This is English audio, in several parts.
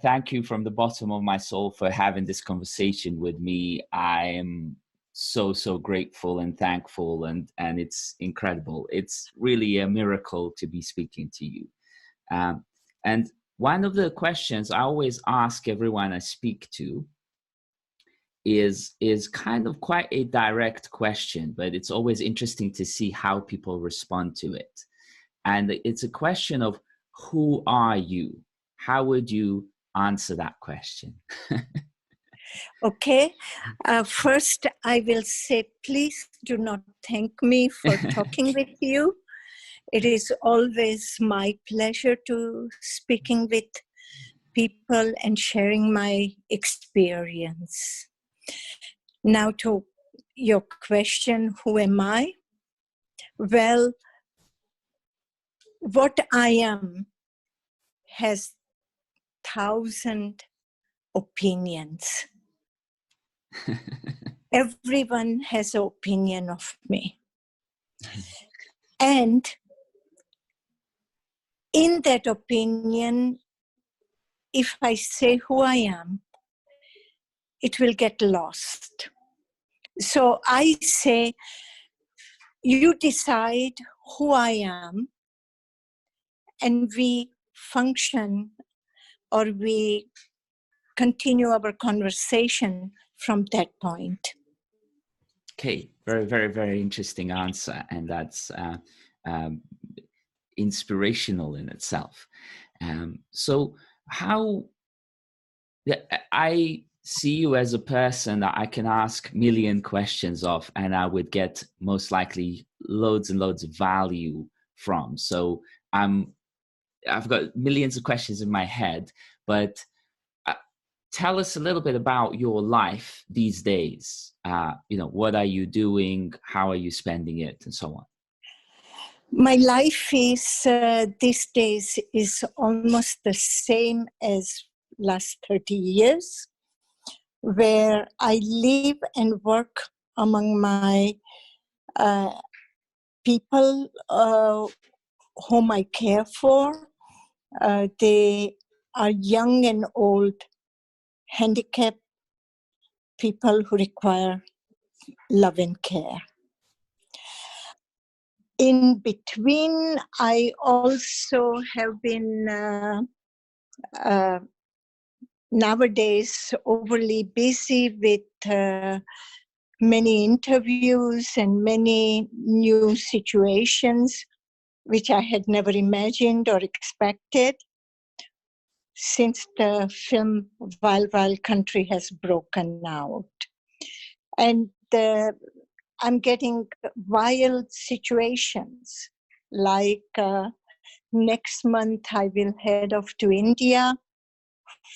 thank you from the bottom of my soul for having this conversation with me. I am so, so grateful and thankful, and it's incredible. It's really a miracle to be speaking to you. And one of the questions I always ask everyone I speak to is kind of quite a direct question, but it's always interesting to see how people respond to it. And it's a question of, who are you? How would you answer that question? Okay. First, I will say, please do not thank me for talking with you. It is always my pleasure to speaking with people and sharing my experience. Now to your question, who am I? Well, what I am has 1,000 opinions. Everyone has an opinion of me. And in that opinion, if I say who I am, it will get lost. So I say, you decide who I am, and we function, or we continue our conversation from that point. Okay, very, very, very interesting answer. And that's inspirational in itself. So how, I see you as a person that I can ask million questions of, and I would get most likely loads and loads of value from. So I've got millions of questions in my head, but tell us a little bit about your life these days. What are you doing? How are you spending it, and so on? My life is these days is almost the same as last 30 years, where I live and work among my people whom I care for. They are young and old, handicapped people who require love and care. In between, I also have been nowadays overly busy with many interviews and many new situations, which I had never imagined or expected since the film Wildwildcountry has broken out. And I'm getting wild situations, like next month I will head off to India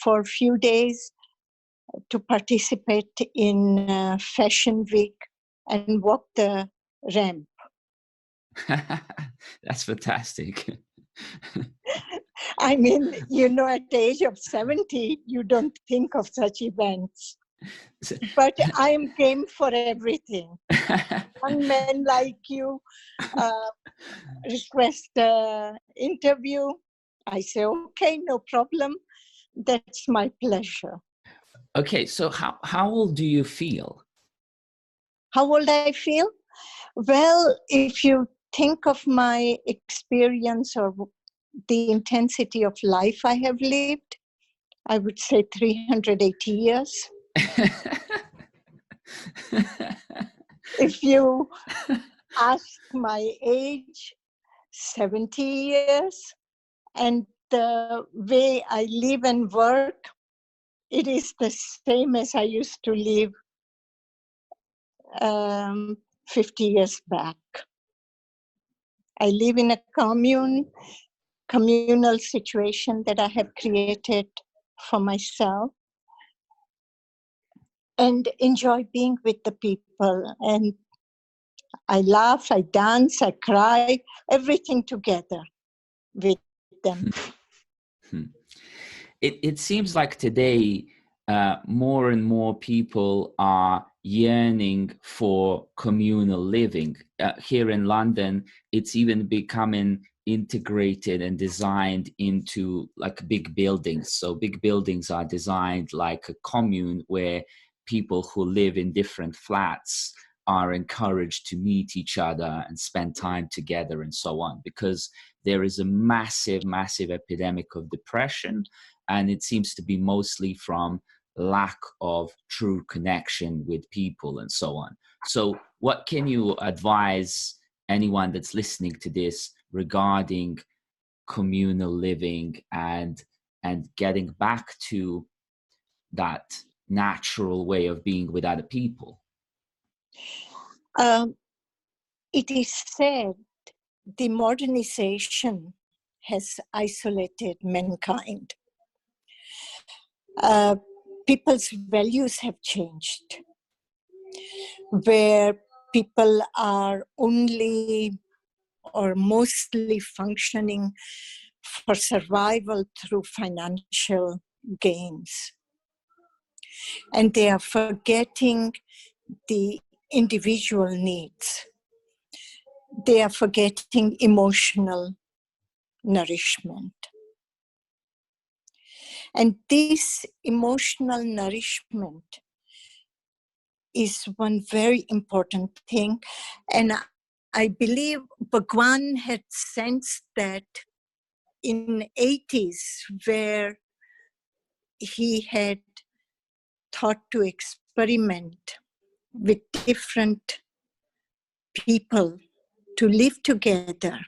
for a few days to participate in Fashion Week and walk the ramp. That's fantastic. I mean, at the age of 70, you don't think of such events. But I am game for everything. Young men like you request an interview. I say, okay, no problem. That's my pleasure. Okay, so how old do you feel? How old I feel? Well, if you think of my experience or the intensity of life I have lived, I would say 380 years. If you ask my age, 70 years. And the way I live and work, it is the same as I used to live 50 years back. I live in a communal situation that I have created for myself, and enjoy being with the people. And I laugh, I dance, I cry, everything together with them. It seems like today more and more people are yearning for communal living. Here in London, it's even becoming integrated and designed into like big buildings. So big buildings are designed like a commune where people who live in different flats are encouraged to meet each other and spend time together and so on, because there is a massive epidemic of depression, and it seems to be mostly from lack of true connection with people and so on. So what can you advise anyone that's listening to this regarding communal living and getting back to that natural way of being with other people? It is said the modernization has isolated mankind. People's values have changed, where people are only or mostly functioning for survival through financial gains. And they are forgetting the individual needs. They are forgetting emotional nourishment. And this emotional nourishment is one very important thing. And I believe Bhagwan had sensed that in 80s, where he had thought to experiment with different people to live together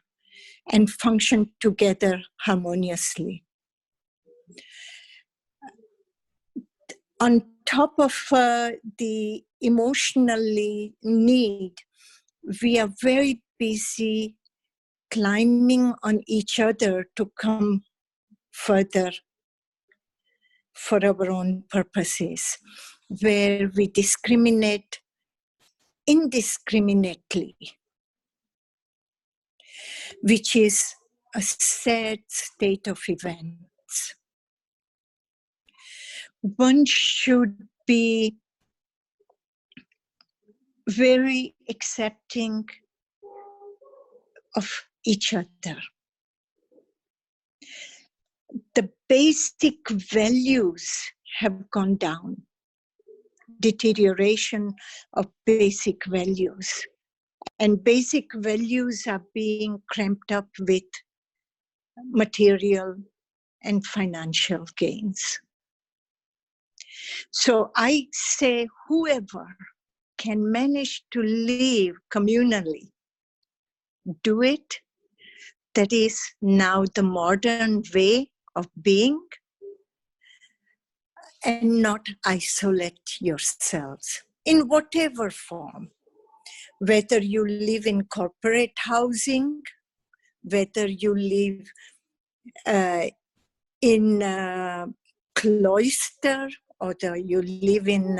and function together harmoniously. On top of the emotionally need, we are very busy climbing on each other to come further for our own purposes, where we discriminate indiscriminately, which is a sad state of events. One should be very accepting of each other. The basic values have gone down. Deterioration of basic values. And basic values are being cramped up with material and financial gains. So I say whoever can manage to live communally, do it. That is now the modern way of being, and not isolate yourselves in whatever form. Whether you live in corporate housing, whether you live in a cloister, or you live in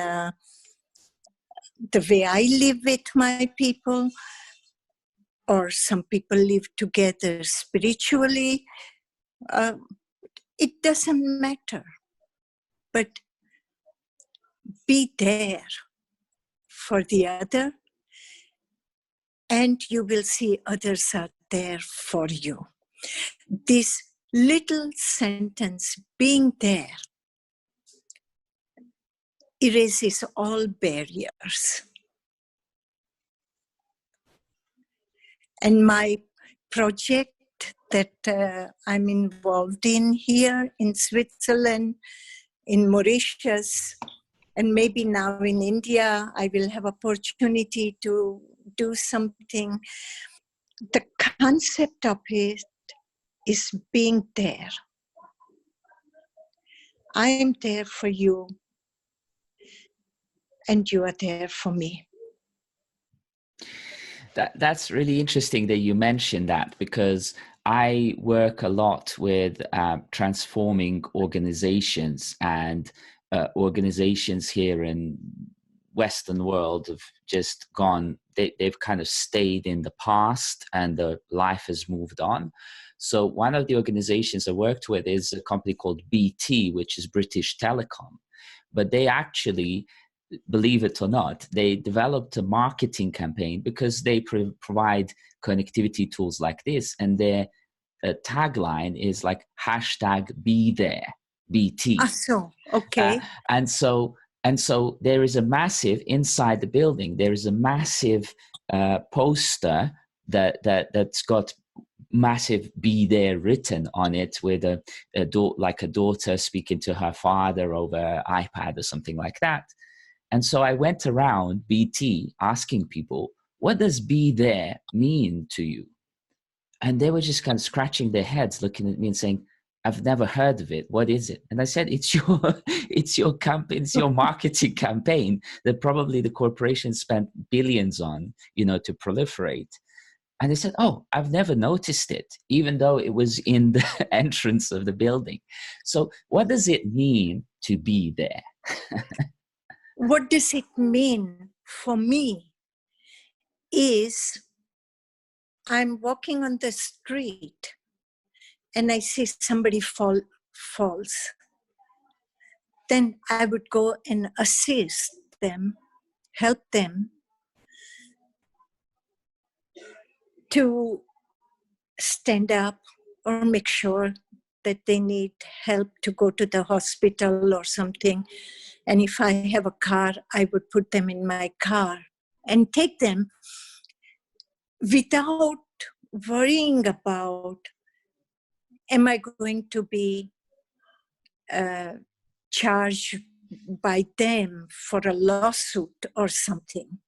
the way I live with my people, or some people live together spiritually. It doesn't matter, but be there for the other, and you will see others are there for you. This little sentence, being there, erases all barriers. And my project that I'm involved in here in Switzerland, in Mauritius, and maybe now in India, I will have opportunity to do something. The concept of it is being there. I am there for you, and you are there for me. That's really interesting that you mentioned that, because I work a lot with transforming organizations, and organizations here in Western world have just gone, they've kind of stayed in the past, and the life has moved on. So one of the organizations I worked with is a company called BT, which is British Telecom. But they actually, believe it or not, they developed a marketing campaign because they provide connectivity tools like this, and their tagline is like hashtag be there, BT. So, Uh, okay. and so there is a massive, inside the building, there is a massive poster that's got massive "be there" written on it, with like a daughter speaking to her father over iPad or something like that. And so I went around BT asking people, what does "be there" mean to you? And they were just kind of scratching their heads, looking at me and saying, I've never heard of it. What is it? And I said, it's your campaign, it's your marketing campaign that probably the corporation spent billions on, to proliferate. And they said, oh, I've never noticed it, even though it was in the entrance of the building. So what does it mean to be there? What does it mean for me is I'm walking on the street and I see somebody falls. Then I would go and assist them, help them to stand up or make sure that they need help to go to the hospital or something. And if I have a car, I would put them in my car and take them without worrying about, am I going to be charged by them for a lawsuit or something?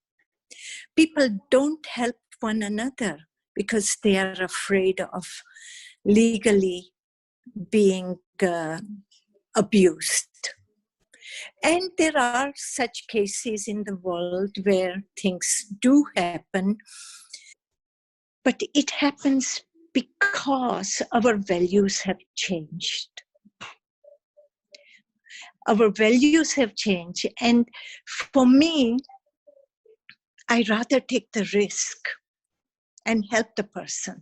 People don't help one another because they are afraid of legally being abused. And there are such cases in the world where things do happen, but it happens because our values have changed. Our values have changed. And for me, I rather take the risk and help the person.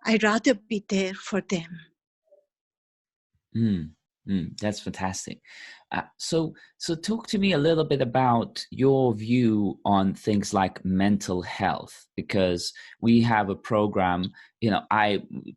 I rather be there for them. That's fantastic. So talk to me a little bit about your view on things like mental health, because we have a program,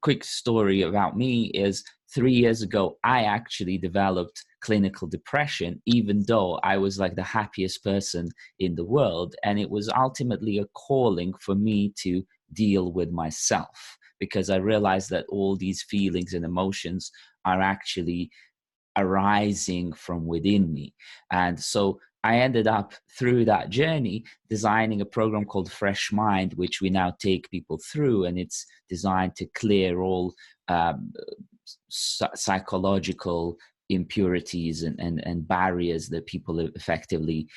quick story about me is 3 years ago, I actually developed clinical depression, even though I was like the happiest person in the world. And it was ultimately a calling for me to deal with myself, because I realized that all these feelings and emotions are actually arising from within me. And so I ended up, through that journey, designing a program called Fresh Mind, which we now take people through, and it's designed to clear all psychological impurities and barriers that people effectively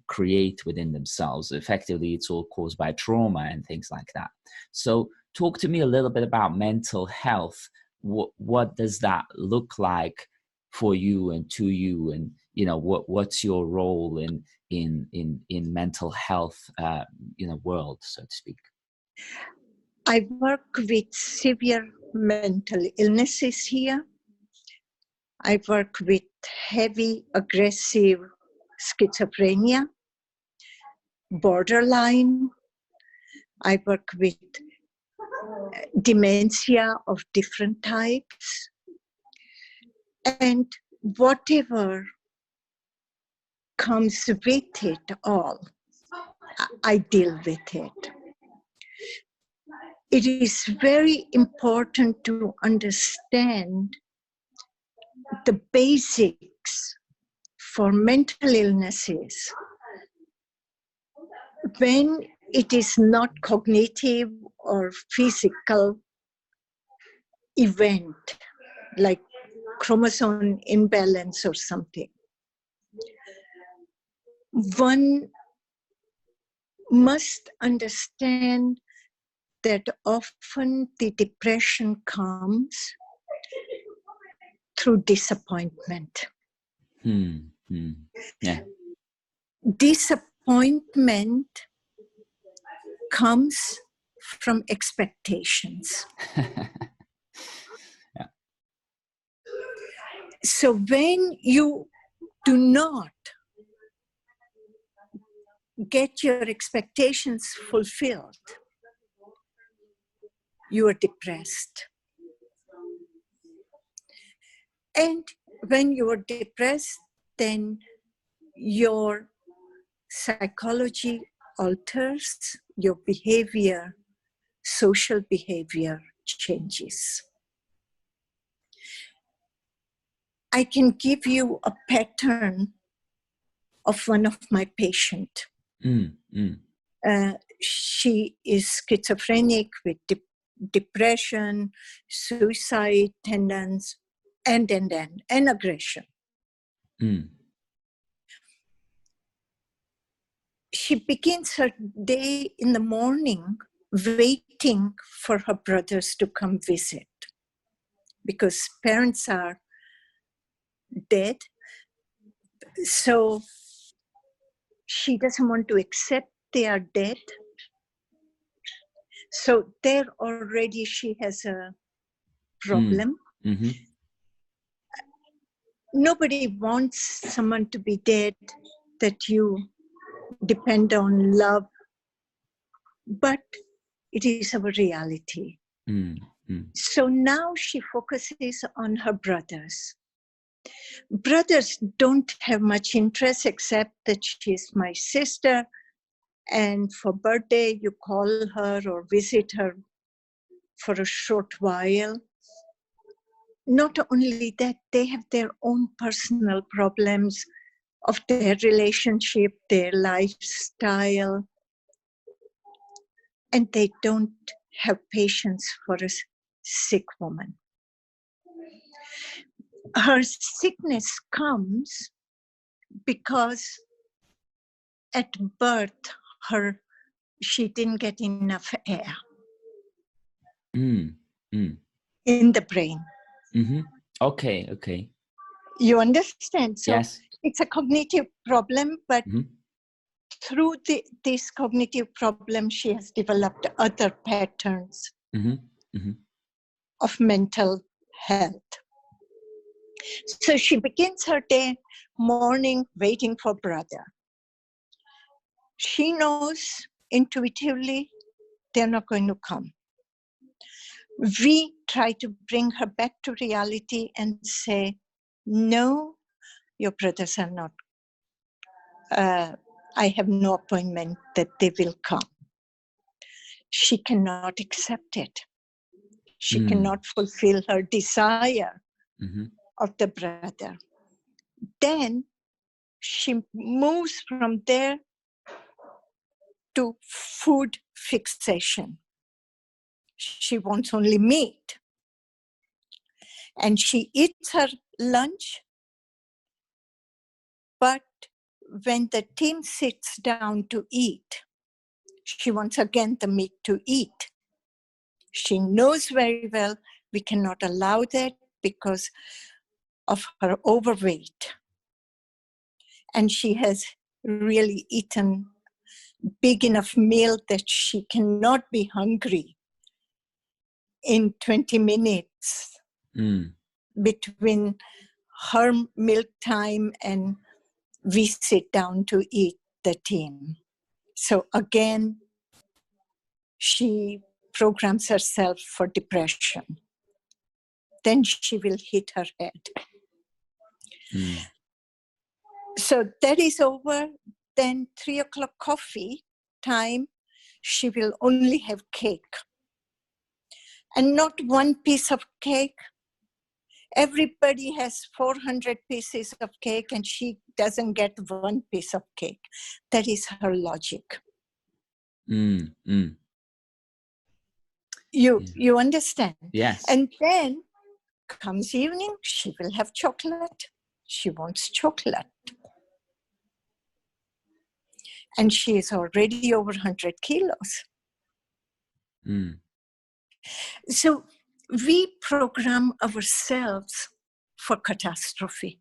create within themselves. Effectively, it's all caused by trauma and things like that. So talk to me a little bit about mental health. What does that look like for you and to you, and what's your role in mental health world, so to speak? I work with severe mental illnesses here. I work with heavy aggressive schizophrenia, borderline. I work with dementia of different types. And whatever comes with it all, I deal with it. It is very important to understand the basics for mental illnesses. When it is not cognitive or physical event, like chromosome imbalance or something, one must understand that often the depression comes through disappointment. Yeah. Disappointment comes from expectations. Yeah. So when you do not get your expectations fulfilled, you are depressed. And when you are depressed, then your psychology alters, your behavior, social behavior changes. I can give you a pattern of one of my patients. She is schizophrenic with depression, suicide tendencies, and aggression. She begins her day in the morning waiting for her brothers to come visit, because parents are dead. So she doesn't want to accept they are dead. So there already she has a problem. Nobody wants someone to be dead that you depend on, love, but it is our reality. So now she focuses on her brothers. Brothers don't have much interest except that she's my sister, and for birthday you call her or visit her for a short while. Not only that, they have their own personal problems of their relationship, their lifestyle, and they don't have patience for a sick woman. Her sickness comes because at birth she didn't get enough air in the brain. Okay. You understand? So yes. It's a cognitive problem, but through this cognitive problem, she has developed other patterns of mental health. So she begins her day morning waiting for brother. She knows intuitively they're not going to come. We try to bring her back to reality and say, no, your brothers are not. I have no appointment that they will come. She cannot accept it. She cannot fulfill her desire of the brother. Then she moves from there to food fixation. She wants only meat. And she eats her lunch, but when the team sits down to eat, she wants again the meat to eat. She knows very well we cannot allow that because of her overweight. And she has really eaten big enough meal that she cannot be hungry in 20 minutes between her meal time and we sit down to eat the team. So again, she programs herself for depression. Then she will hit her head. So that is over. Then 3 o'clock coffee time, she will only have cake. And not one piece of cake. Everybody has 400 pieces of cake and she doesn't get one piece of cake. That is her logic. You understand? Yes. And then comes evening, she will have chocolate. She wants chocolate. And she is already over 100 kilos. So we program ourselves for catastrophe.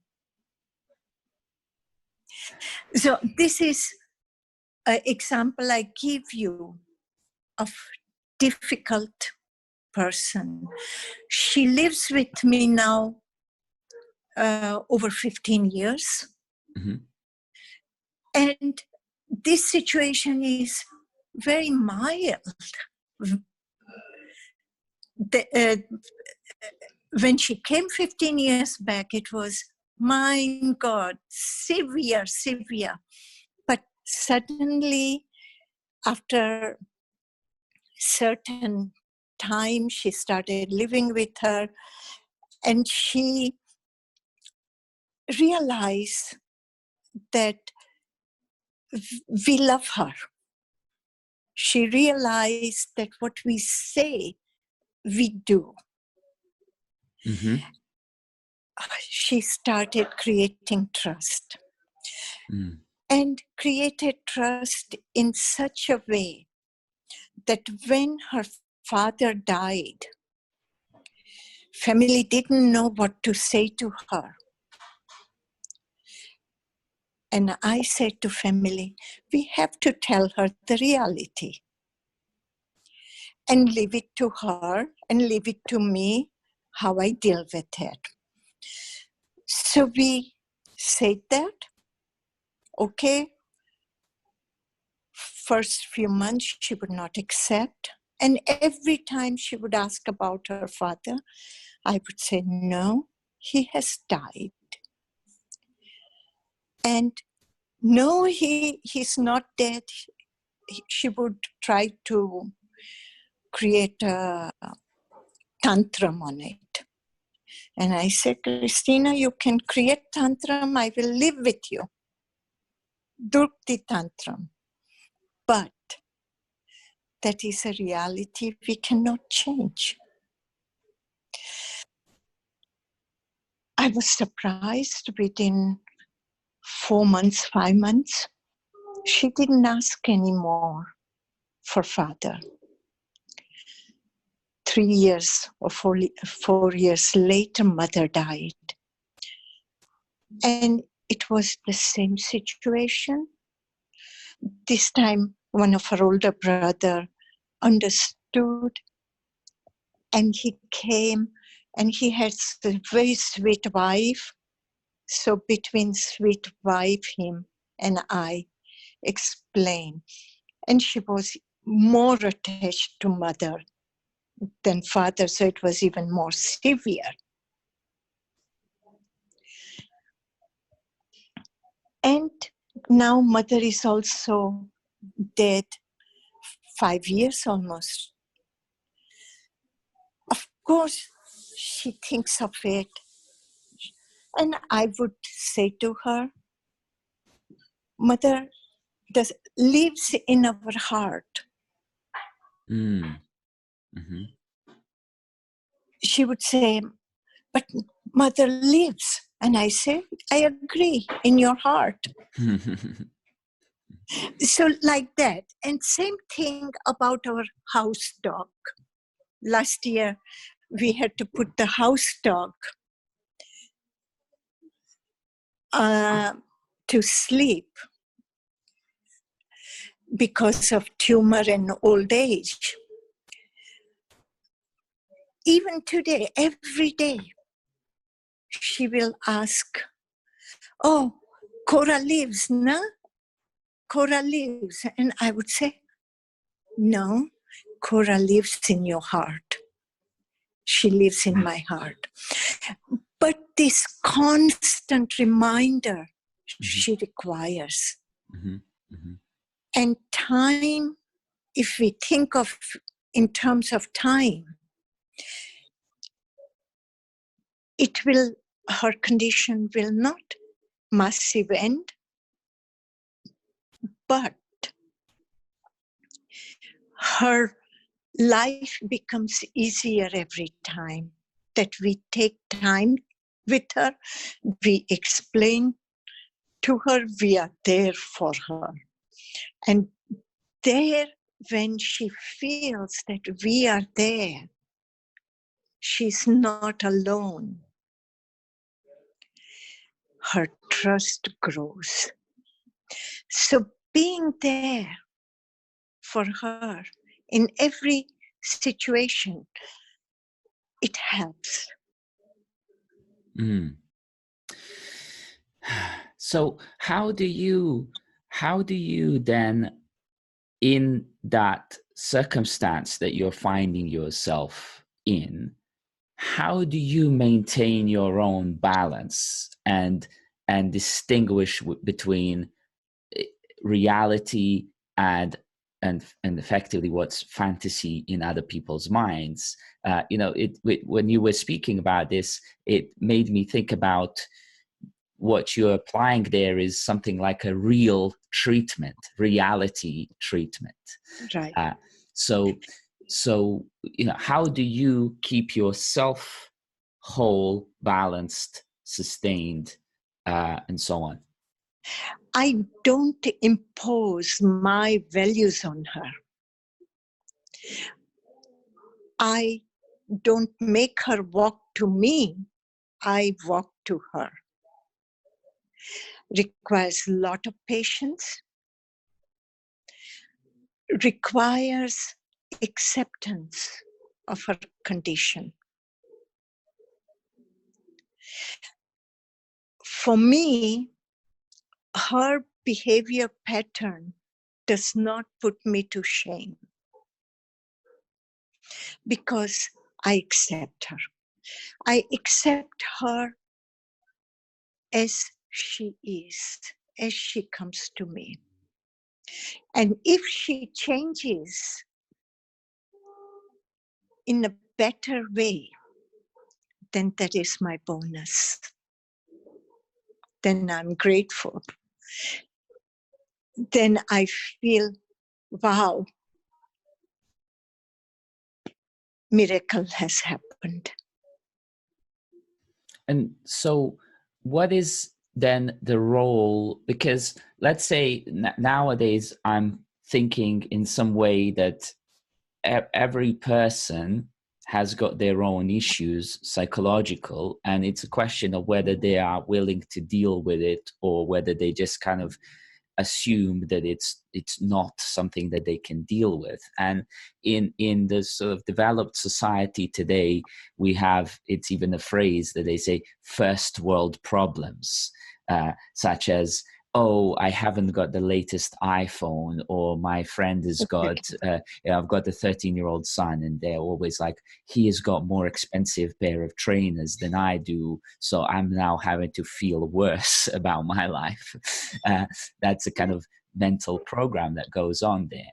So this is an example I give you of difficult person. She lives with me now over 15 years. And this situation is very mild. when she came 15 years back, it was, my God, severe, severe. But suddenly, after certain time, she started living with her, and she realized that we love her. She realized that what we say, we do. Mm-hmm. She started creating trust. Mm. And created trust in such a way that when her father died, family didn't know what to say to her. And I said to family, we have to tell her the reality and leave it to her and leave it to me how I deal with it. So we said that, okay, first few months she would not accept. And every time she would ask about her father, I would say, no, he has died. And no, he's not dead. She would try to create a tantrum on it. And I said, Christina, you can create tantrum. I will live with you. Durti tantrum. But that is a reality we cannot change. I was surprised within 4 months, 5 months, she didn't ask anymore for father. 3 years or 4 years later, mother died. And it was the same situation. This time, one of her older brother understood, and he came, and he had a very sweet wife. So between sweet wife, him and I explained. And she was more attached to mother than father, so it was even more severe. And now mother is also dead 5 years almost. Of course, she thinks of it. And I would say to her, mother lives in our heart. Mm. Mm-hmm. She would say, but mother lives. And I say, I agree, in your heart. So like that. And same thing about our house dog. Last year, we had to put the house dog to sleep because of tumor and old age. Even today, every day, she will ask, oh, Cora lives, no? Cora lives. And I would say, no, Cora lives in your heart. She lives in my heart. But this constant reminder she requires. Mm-hmm. Mm-hmm. And time, if we think of in terms of time, her condition will not massive end, but her life becomes easier every time that we take time with her, we explain to her, we are there for her. And there, when she feels that we are there, she's not alone, her trust grows. So being there for her in every situation, it helps. Mm. So how do you then, in that circumstance that you're finding yourself in, how do you maintain your own balance and distinguish between reality and effectively what's fantasy in other people's minds? When you were speaking about this, it made me think about what you're applying there is something like a real treatment, reality treatment. Right. So how do you keep yourself whole, balanced, sustained, and so on? I don't impose my values on her. I don't make her walk to me. I walk to her. Requires a lot of patience. Requires acceptance of her condition. For me, her behavior pattern does not put me to shame because I accept her. I accept her as she is, as she comes to me. And if she changes in a better way, then that is my bonus. Then I'm grateful. Then I feel, wow, miracle has happened. And so what is then the role? Because let's say nowadays I'm thinking in some way that every person has got their own issues, psychological, and it's a question of whether they are willing to deal with it or whether they just kind of assume that it's not something that they can deal with. And in the sort of developed society today, we have, it's even a phrase that they say, first world problems, such as, oh, I haven't got the latest iPhone, or my friend has got, I've got a 13-year-old son, and they're always like, he has got more expensive pair of trainers than I do, so I'm now having to feel worse about my life. That's a kind of mental program that goes on there.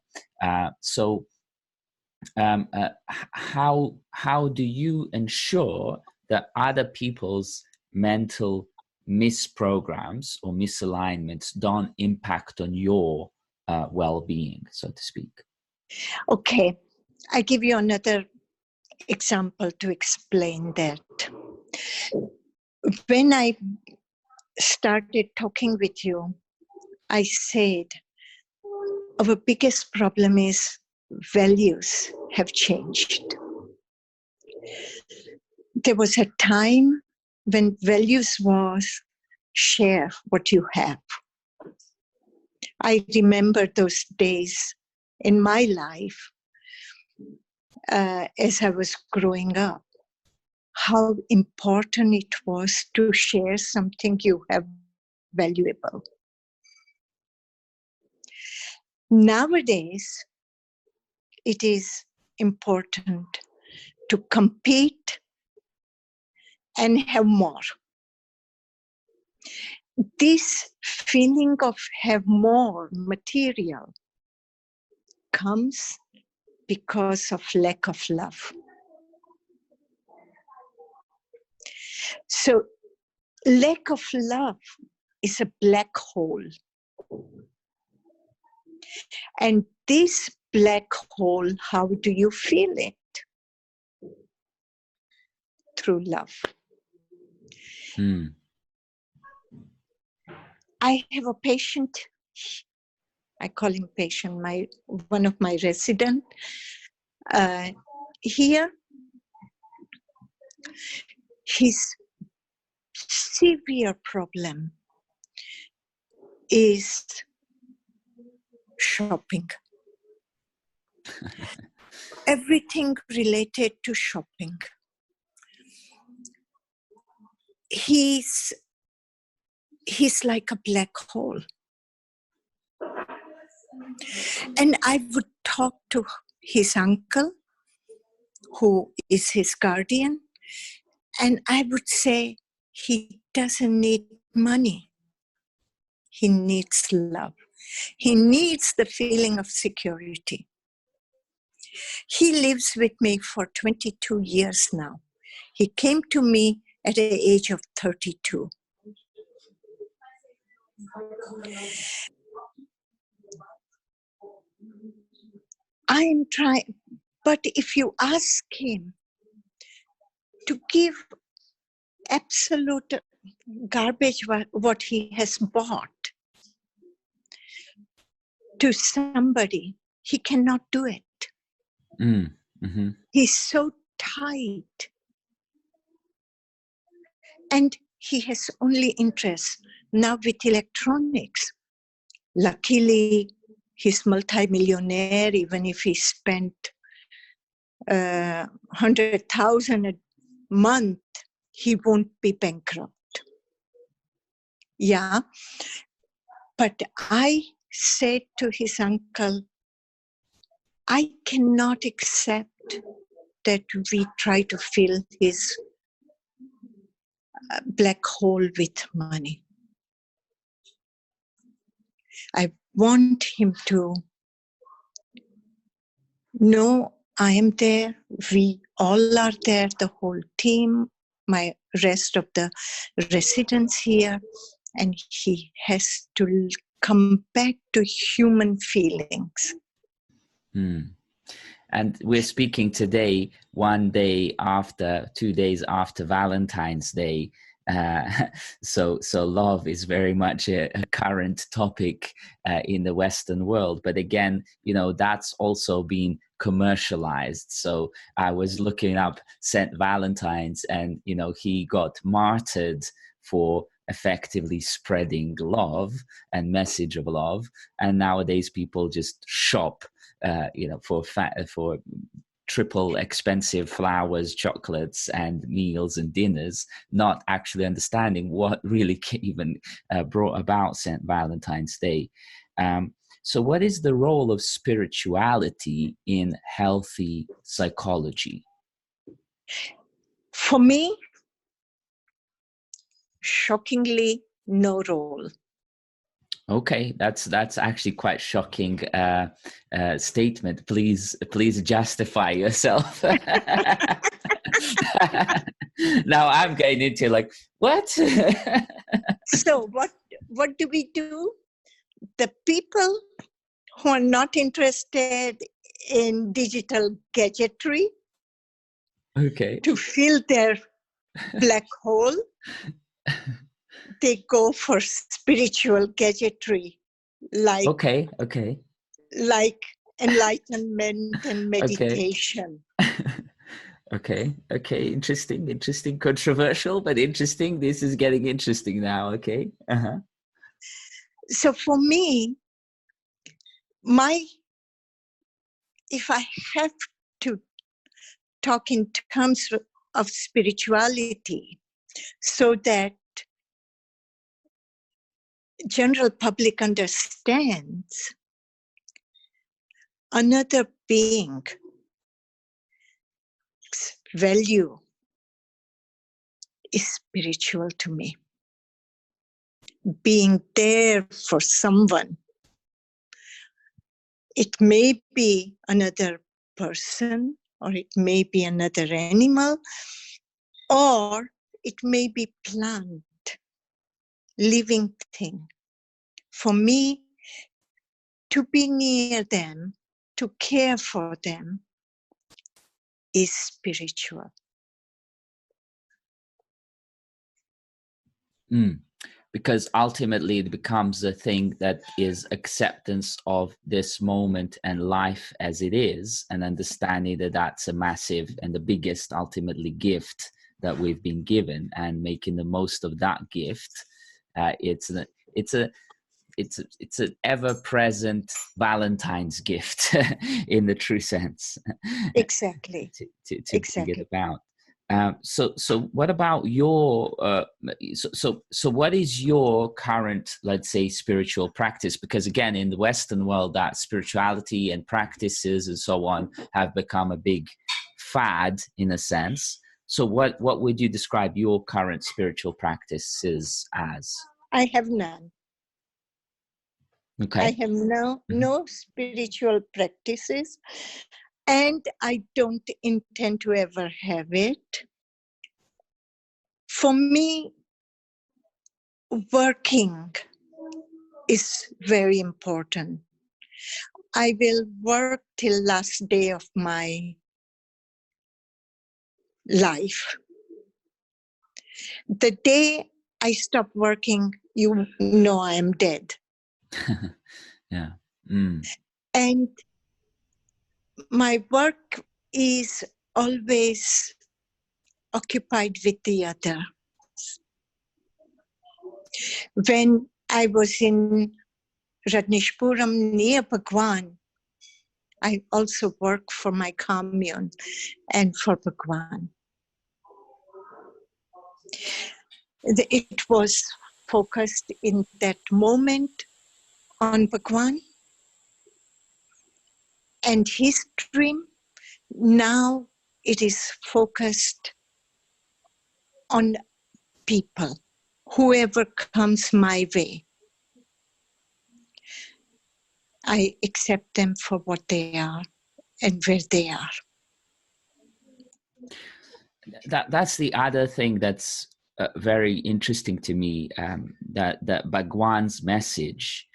How do you ensure that other people's mental misprograms or misalignments don't impact on your well-being, so to speak? Okay, I give you another example to explain that. When I started talking with you, I said our biggest problem is values have changed. There was a time when values was share what you have. I remember those days in my life as I was growing up, how important it was to share something you have valuable. Nowadays, it is important to compete and have more. This feeling of have more material comes because of lack of love. So lack of love is a black hole. And this black hole, how do you feel it? Through love. I have a patient, I call him patient, one of my residents here. His severe problem is shopping. Everything related to shopping. He's like a black hole. And I would talk to his uncle who is his guardian. And I would say he doesn't need money. He needs love. He needs the feeling of security. He lives with me for 22 years now. He came to me at the age of 32. I am trying, but if you ask him to give absolute garbage what he has bought to somebody, he cannot do it. Mm-hmm. He's so tight. And he has only interest now with electronics. Luckily, he's multi-millionaire. Even if he spent 100,000 a month, he won't be bankrupt. Yeah. But I said to his uncle, I cannot accept that we try to fill his black hole with money. I want him to know I am there. We all are there, the whole team, my rest of the residents here. And he has to come back to human feelings. And we're speaking today, 2 days after Valentine's Day. So love is very much a current topic in the Western world. But again, that's also been commercialized. So I was looking up Saint Valentine's, and he got martyred for effectively spreading love and message of love. And nowadays people just shop for triple expensive flowers, chocolates, and meals and dinners, not actually understanding what really even brought about St. Valentine's Day. So what is the role of spirituality in healthy psychology? For me, shockingly, no role. Okay, that's actually quite shocking statement. Please justify yourself. Now I'm getting into like, what? So what do we do? The people who are not interested in digital gadgetry, Okay, to fill their black hole, they go for spiritual gadgetry, like like enlightenment and meditation. Okay, interesting, controversial, but interesting. This is getting interesting now. Okay. So for me, if I have to talk in terms of spirituality, so that general public understands, another being's value is spiritual to me. Being there for someone. It may be another person, or it may be another animal, or it may be plant, living thing. For me, to be near them, to care for them, is spiritual. Because ultimately it becomes a thing that is acceptance of this moment and life as it is, and understanding that that's a massive and the biggest ultimately gift that we've been given, and making the most of that gift. It's an ever-present Valentine's gift in the true sense. Exactly. to bring it about. So what about your so what is your current, let's say, spiritual practice? Because again, in the Western world, that spirituality and practices and so on have become a big fad in a sense. So what would you describe your current spiritual practices as? I have none. Okay. I have no spiritual practices, and I don't intend to ever have it. For me, working is very important. I will work till last day of my life. The day I stop working, you know I am dead. Yeah. Mm. And my work is always occupied with the other. When I was in Rajneeshpuram near Bhagwan, I also work for my commune and for Bhagwan. It was focused in that moment on Bhagwan and his dream. Now it is focused on people, whoever comes my way. I accept them for what they are and where they are. That's the other thing that's very interesting to me, that Bhagwan's message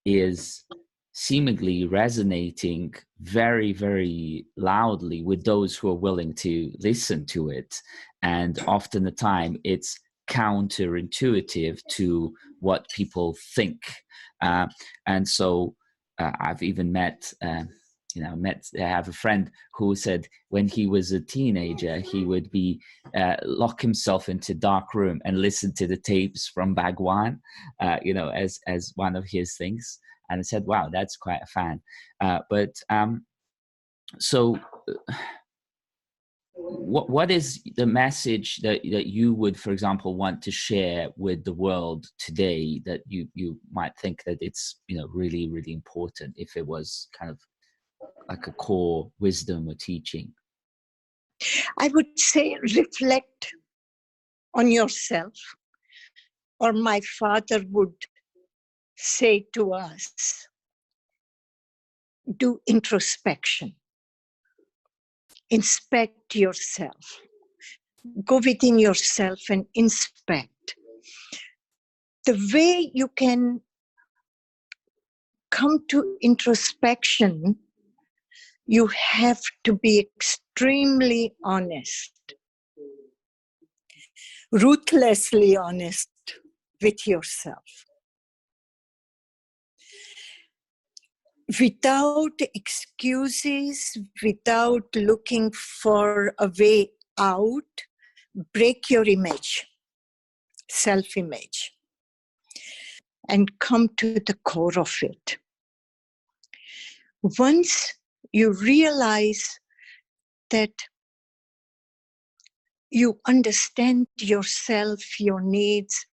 is seemingly resonating very, very loudly with those who are willing to listen to it. And often the time it's counterintuitive to what people think. And so I've even met, I have a friend who said when he was a teenager, he would be lock himself into dark room and listen to the tapes from Bhagwan, as one of his things. And I said, wow, that's quite a fan. So what is the message that you would, for example, want to share with the world today that you might think that it's, really, really important if it was kind of like a core wisdom or teaching? I would say reflect on yourself, or my father would say to us, do introspection, inspect yourself, go within yourself and inspect. The way you can come to introspection, you have to be extremely honest, ruthlessly honest with yourself. Without excuses, without looking for a way out, break your image, self-image, and come to the core of it. Once you realize that you understand yourself, your needs,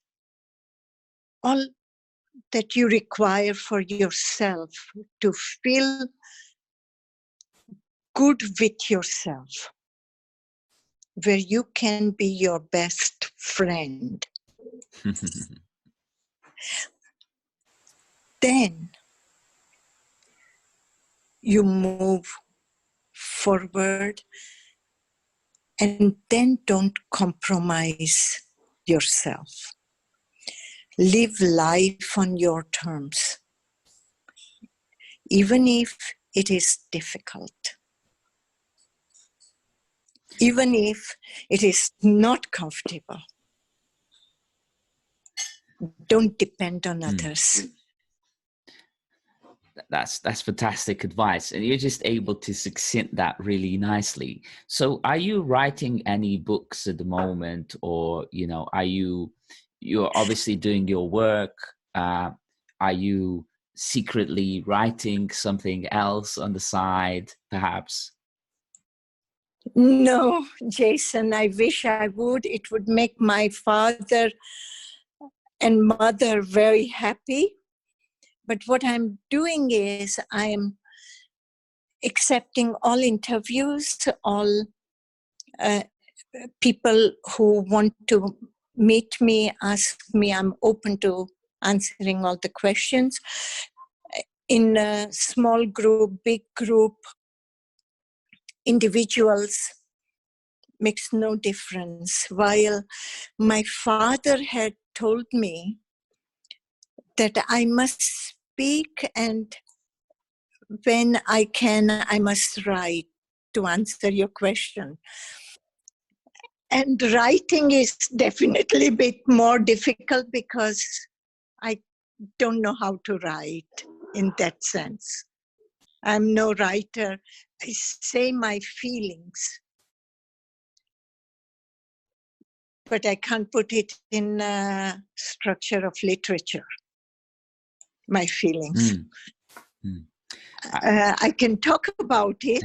all that you require for yourself to feel good with yourself, where you can be your best friend, then you move forward, and then don't compromise yourself. Live life on your terms, even if it is difficult, even if it is not comfortable. Don't depend on others. That's fantastic advice, and you're just able to succinct that really nicely. So are you writing any books at the moment, or you're obviously doing your work, are you secretly writing something else on the side perhaps? No, Jason, I wish I would. It would make my father and mother very happy. But what I'm doing is I am accepting all interviews, all people who want to meet me, ask me, I'm open to answering all the questions. In a small group, big group, individuals, makes no difference. While my father had told me that I must speak, and when I can, I must write, to answer your question. And writing is definitely a bit more difficult because I don't know how to write in that sense. I'm no writer. I say my feelings, but I can't put it in a structure of literature, my feelings. I can talk about it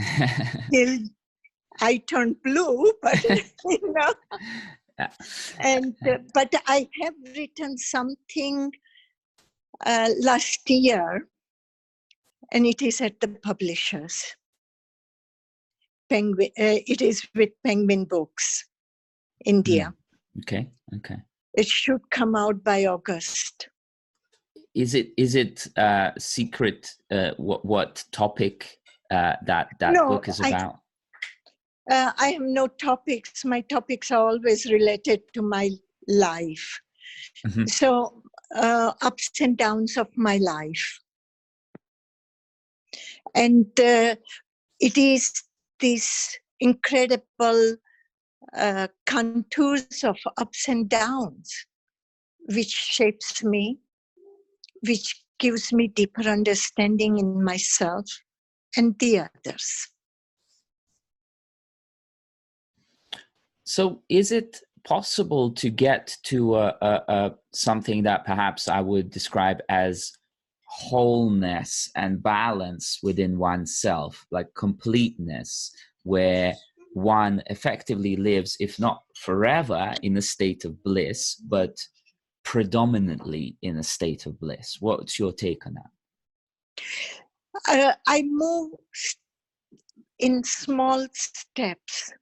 till I turn blue, but you know. And but I have written something last year, and it is at the publishers. Penguin. It is with Penguin Books, India. Okay. It should come out by August. Is it secret what topic that No, book is about? I have no topics. My topics are always related to my life. Mm-hmm. So ups and downs of my life. And it is this incredible contours of ups and downs which shapes me, which gives me deeper understanding in myself and the others. So is it possible to get to something that perhaps I would describe as wholeness and balance within oneself, like completeness, where one effectively lives, if not forever, in a state of bliss, but predominantly in a state of bliss? What's your take on that? I move in small steps,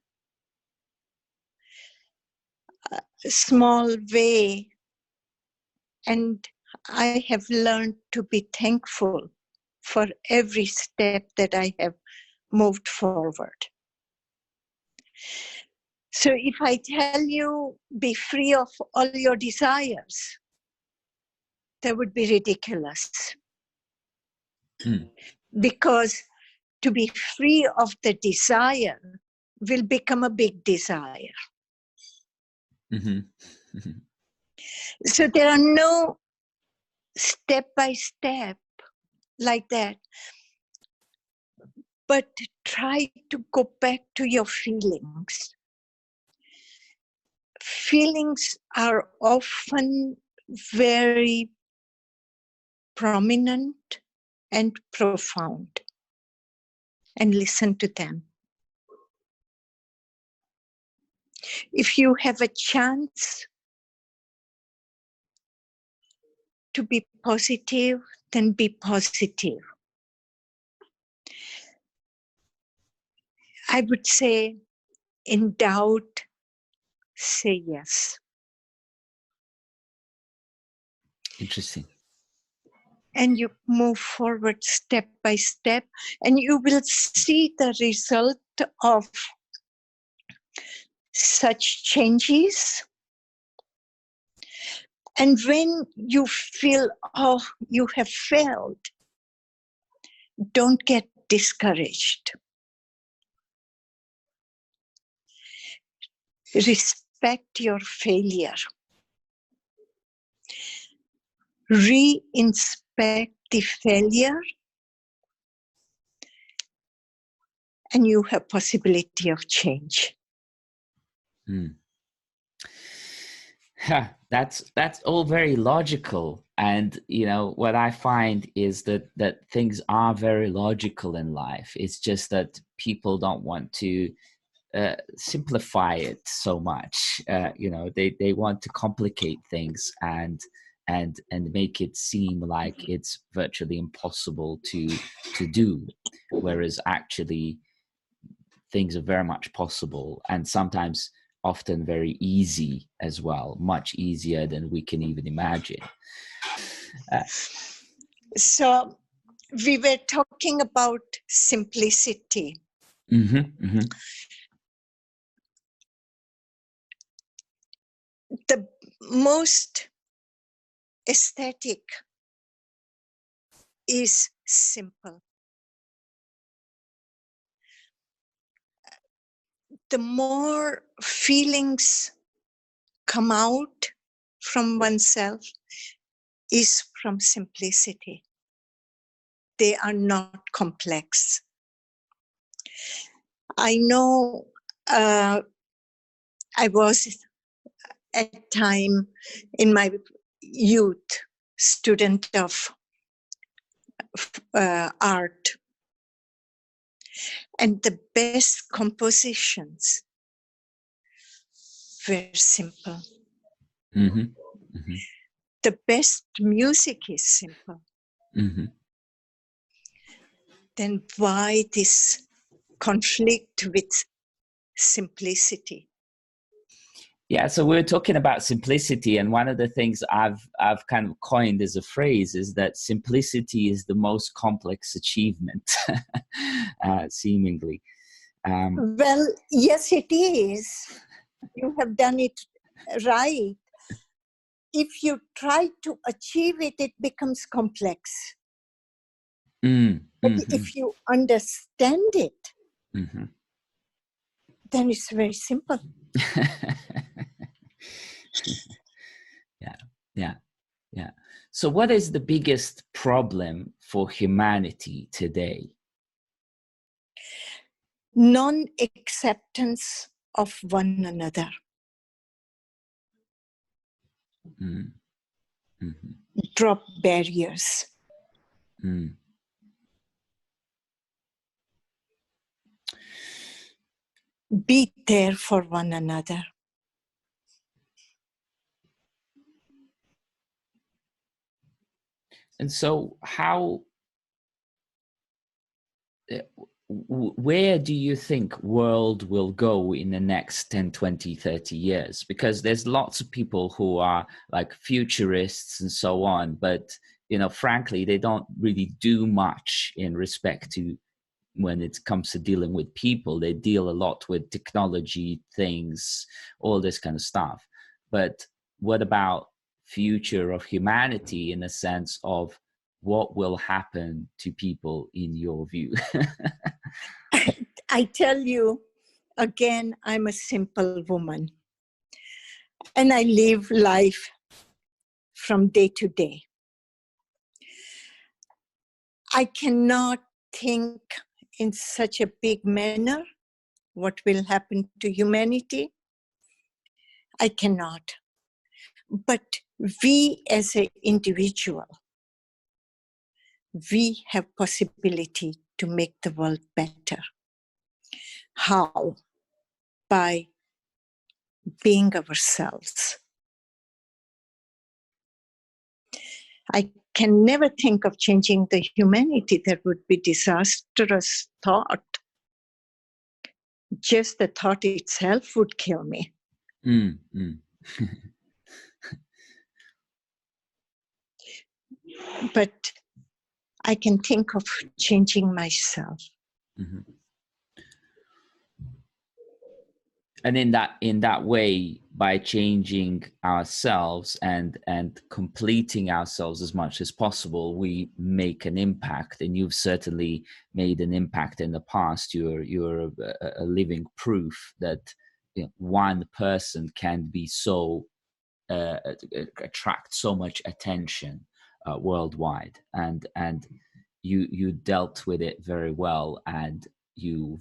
a small way, and I have learned to be thankful for every step that I have moved forward. So if I tell you, be free of all your desires, that would be ridiculous. Because to be free of the desire will become a big desire. So there are no step by step like that. But try to go back to your feelings. Feelings are often very prominent and profound. And listen to them. If you have a chance to be positive, then be positive. I would say, in doubt, say yes. Interesting. And you move forward step by step, and you will see the result of such changes. And when you feel, oh, you have failed, don't get discouraged. Respect your failure. Re-inspect the failure, and you have possibility of change. That's all very logical, and you know what I find is that things are very logical in life. It's just that people don't want to simplify it so much. They want to complicate things and make it seem like it's virtually impossible to do, whereas actually things are very much possible, and sometimes often very easy as well, much easier than we can even imagine. So we were talking about simplicity. The most aesthetic is simple. The more feelings come out from oneself is from simplicity. They are not complex. I know I was at time in my youth student of art, and the best compositions were simple. The best music is simple. Then why this conflict with simplicity? Yeah, so we're talking about simplicity, and one of the things I've kind of coined as a phrase is that simplicity is the most complex achievement, seemingly. Well, yes, it is. You have done it right. If you try to achieve it, it becomes complex. But if you understand it, then it's very simple. Yeah. So what is the biggest problem for humanity today? Non-acceptance of one another. Drop barriers. Be there for one another. And so where do you think world will go in the next 10, 20, 30 years? Because there's lots of people who are like futurists and so on, but frankly, they don't really do much in respect to when it comes to dealing with people. They deal a lot with technology things, all this kind of stuff. But what about future of humanity in a sense of what will happen to people in your view? I tell you, again, I'm a simple woman. And I live life from day to day. I cannot think in such a big manner what will happen to humanity. I cannot. But we as an individual, we have possibility to make the world better. How? By being ourselves. I can never think of changing the humanity. That would be disastrous thought. Just the thought itself would kill me. But I can think of changing myself. And in that way, by changing ourselves and completing ourselves as much as possible, we make an impact. And you've certainly made an impact in the past. You're a living proof that one person can be so attract so much attention worldwide, and you dealt with it very well, and you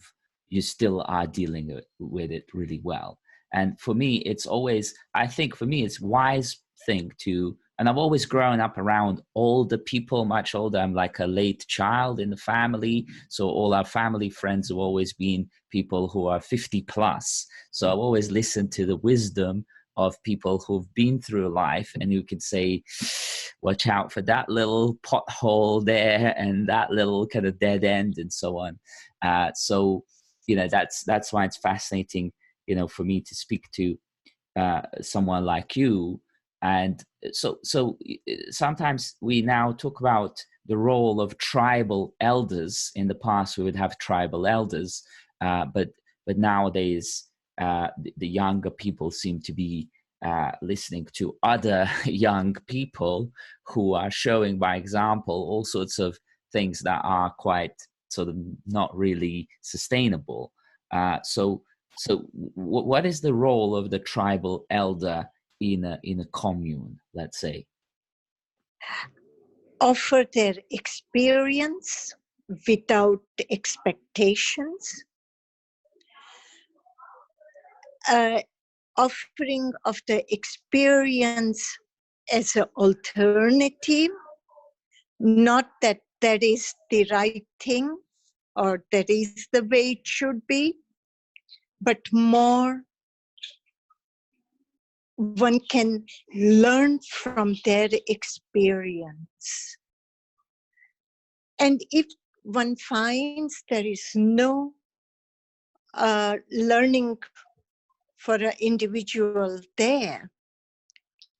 still are dealing with it really well. And for me, it's always, I think for me, it's wise thing to, and I've always grown up around older people, much older. I'm like a late child in the family. So all our family friends have always been people who are 50 plus. So I've always listened to the wisdom of people who've been through life, and you could say, watch out for that little pothole there and that little kind of dead end and so on. So that's why it's fascinating, for me to speak to someone like you. And so sometimes we now talk about the role of tribal elders. In the past, we would have tribal elders, but nowadays the younger people seem to be listening to other young people who are showing by example all sorts of things that are quite sort of not really sustainable. So what is the role of the tribal elder in a commune, let's say? Offer their experience without expectations, offering of the experience as an alternative, not that that is the right thing or that is the way it should be, but more one can learn from their experience. And if one finds there is no learning for an individual there,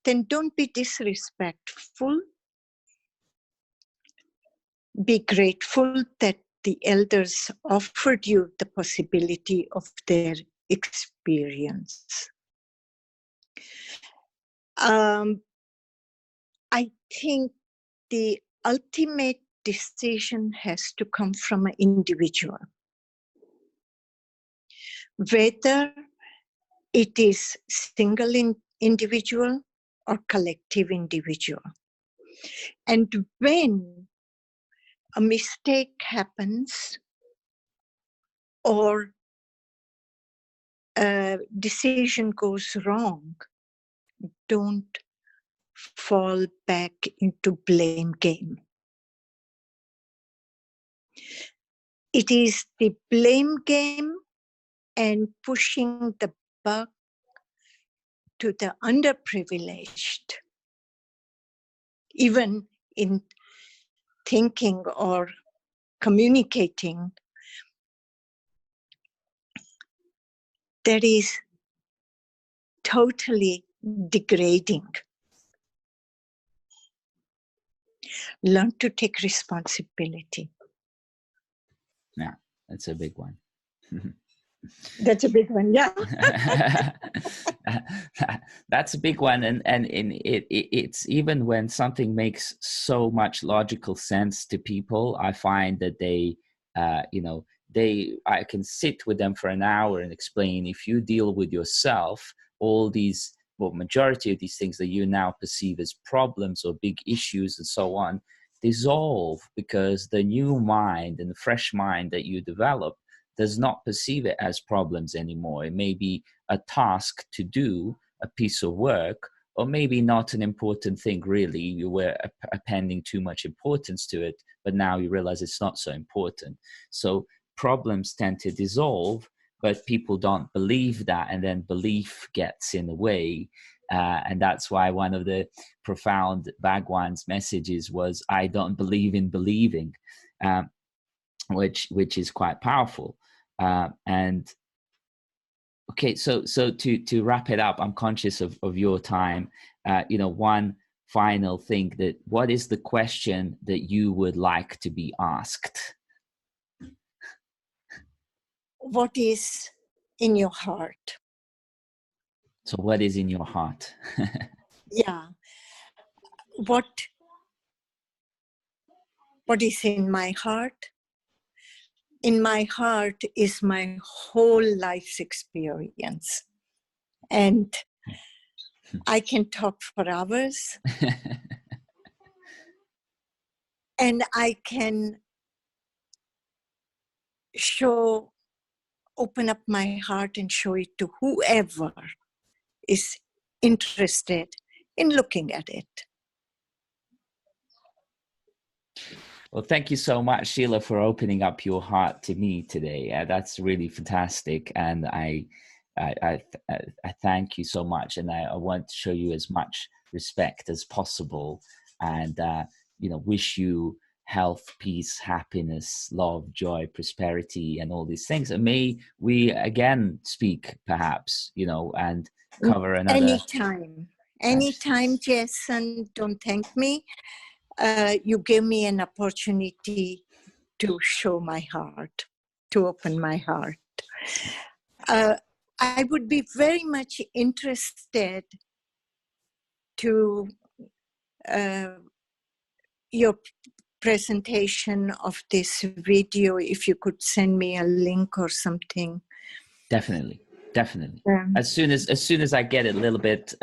then don't be disrespectful. Be grateful that the elders offered you the possibility of their experience. I think the ultimate decision has to come from an individual. Whether it is single individual or collective individual. And when a mistake happens or a decision goes wrong, don't fall back into blame game. It is the blame game and pushing the buck to the underprivileged, even in thinking or communicating, that is totally degrading. Learn to take responsibility. Yeah, that's a big one. That's a big one, yeah. That's a big one, and it's even when something makes so much logical sense to people, I find that they I can sit with them for an hour and explain, if you deal with yourself, all these, well, majority of these things that you now perceive as problems or big issues and so on, dissolve, because the new mind and the fresh mind that you develop does not perceive it as problems anymore. It may be a task to do, a piece of work, or maybe not an important thing really. You were appending too much importance to it, but now you realize it's not so important. So problems tend to dissolve, but people don't believe that, and then belief gets in the way. And that's why one of the profound Bhagwan's messages was, I don't believe in believing, which is quite powerful. And okay, so to wrap it up, I'm conscious of your time. One final thing, that what is the question that you would like to be asked? What is in your heart? So what is in your heart? Yeah. What is in my heart? In my heart is my whole life's experience. And I can talk for hours. And I can open up my heart and show it to whoever is interested in looking at it. Well, thank you so much, Sheela, for opening up your heart to me today. That's really fantastic. And I thank you so much. And I want to show you as much respect as possible. And, wish you health, peace, happiness, love, joy, prosperity, and all these things. And may we again speak, perhaps, and cover another. Anytime, Jason. Don't thank me. You gave me an opportunity to show my heart, to open my heart. I would be very much interested to your presentation of this video, if you could send me a link or something. Definitely. As soon as I get it a little bit,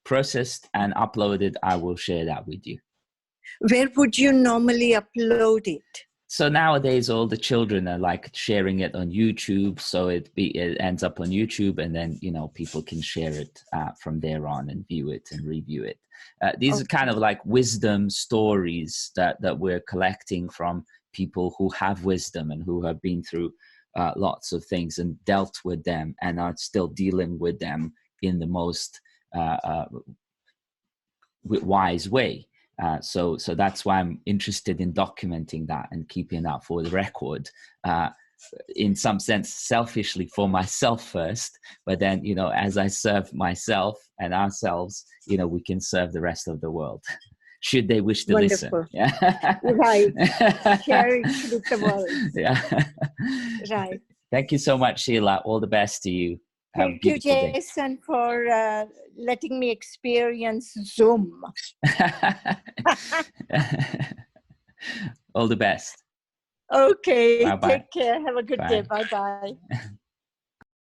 processed and uploaded, I will share that with you. Where would you normally upload it? So nowadays, all the children are like sharing it on YouTube. So it ends up on YouTube, and then people can share it from there on and view it and review it. These are kind of like wisdom stories that we're collecting from people who have wisdom and who have been through lots of things and dealt with them and are still dealing with them in the most wise way. So that's why I'm interested in documenting that and keeping that for the record, in some sense, selfishly for myself first, but then, as I serve myself and ourselves, we can serve the rest of the world, should they wish to listen. Yeah. Right. Share it with the world. Yeah. Right. Thank you so much, Sheila. All the best to you. Thank you, Jason, for letting me experience Zoom. All the best. Okay. Bye-bye. Take care. Have a good Bye. day. Bye-bye.